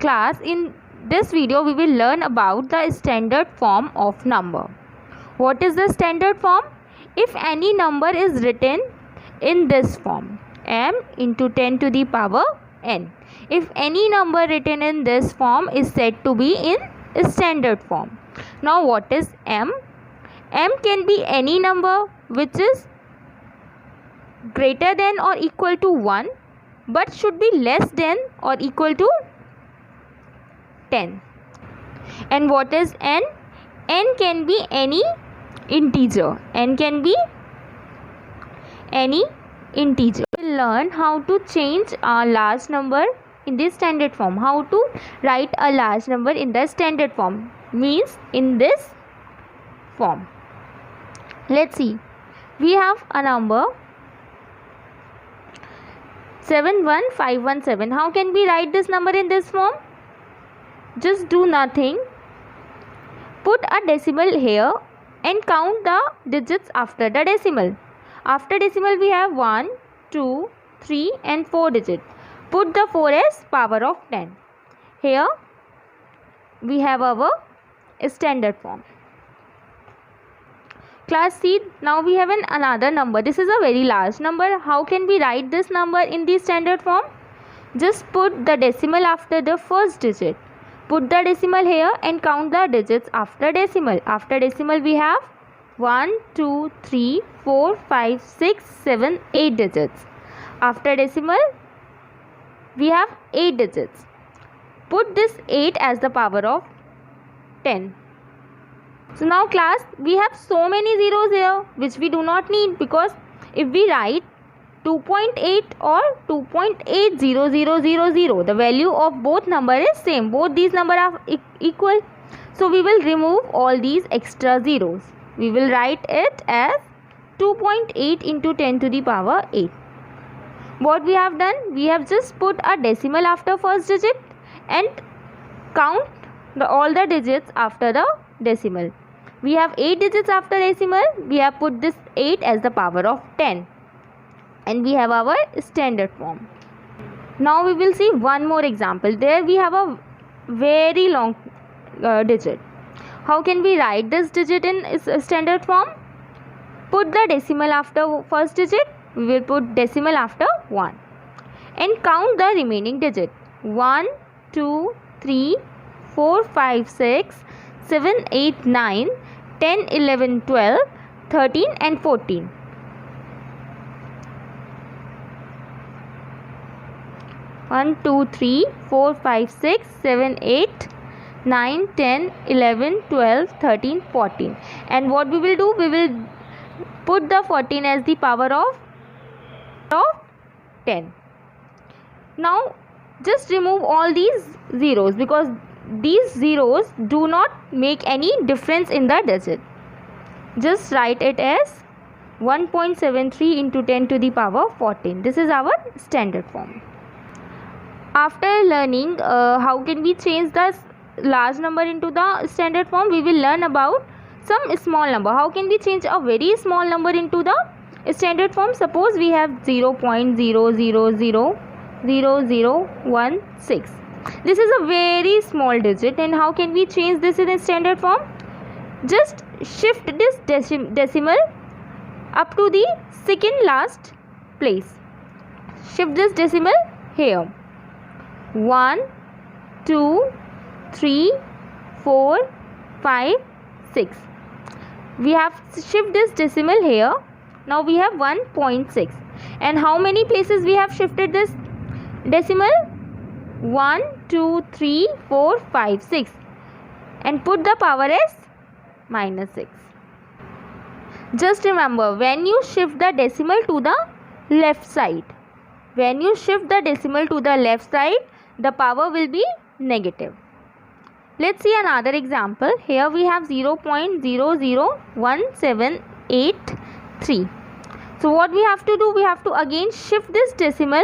Class, in this video we will learn about the standard form of number. What is the standard form? If any number is written in this form, m into 10 to the power n. If any number written in this form is said to be in standard form. Now what is m? M can be any number which is greater than or equal to 1 but should be less than or equal to 10. And what is n? N can be any integer. N can be any integer. We will learn how to change a large number in this standard form. How to write a large number in the standard form means in this form. Let's see. We have a number 71517. How can we write this number in this form? Just do nothing. Put a decimal here and count the digits after the decimal. After decimal we have 1, 2, 3 and 4 digits. Put the 4 as power of 10. Here we have our standard form. Class C, now we have another number. This is a very large number. How can we write this number in the standard form? Just put the decimal after the first digit. Put the decimal here and count the digits after decimal. After decimal we have 1, 2, 3, 4, 5, 6, 7, 8 digits. After decimal we have 8 digits. Put this 8 as the power of 10. So now class, we have so many zeros here which we do not need, because if we write 2.8 or 2.80000, the value of both number is same. Both these number are equal. So we will remove all these extra zeros. We will write it as 2.8 into 10 to the power 8. What we have done? We have just put a decimal after first digit and count all the digits after the decimal. We have 8 digits after decimal. We have put this 8 as the power of 10. And we have our standard form. Now we will see one more example. There we have a very long digit. How can we write this digit in standard form? Put the decimal after first digit. We will put decimal after 1. And count the remaining digit. 1, 2, 3, 4, 5, 6, 7, 8, 9, 10, 11, 12, 13 and 14. 1, 2, 3, 4, 5, 6, 7, 8, 9, 10, 11, 12, 13, 14. And what we will do? We will put the 14 as the power of 10. Now just remove all these zeros, because these zeros do not make any difference in the digit. Just write it as 1.73 into 10 to the power 14. This is our standard form. After learning how can we change the large number into the standard form, we will learn about some small number. How can we change a very small number into the standard form? Suppose we have 0.00000016. This is a very small digit, and how can we change this in a standard form? Just shift this decimal up to the second last place. Shift this decimal here. 1, 2, 3, 4, 5, 6. We have shift this decimal here. Now we have 1.6. And how many places we have shifted this decimal? 1, 2, 3, 4, 5, 6. And put the power as -6. Just remember, when you shift the decimal to the left side, the power will be negative. Let's see another example. Here we have 0.001783. So what we have to do? We have to again shift this decimal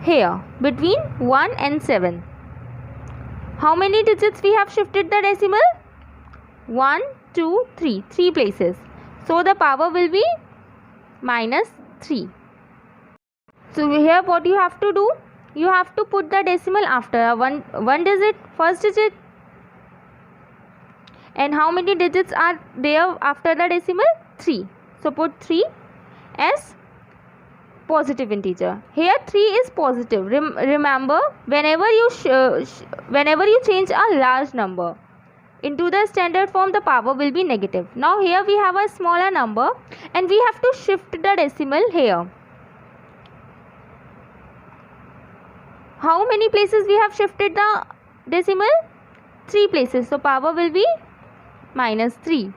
here between 1 and 7. How many digits we have shifted the decimal? 1, 2, 3. 3 places. So the power will be -3. So here what you have to do? you have to put the decimal after a one digit, first digit. And how many digits are there after the decimal? 3. So put 3 as positive integer. Here 3 is positive. Remember, whenever you change a large number into the standard form, the power will be negative. Now here we have a smaller number and we have to shift the decimal here. How many places we have shifted the decimal? 3 places. So power will be -3.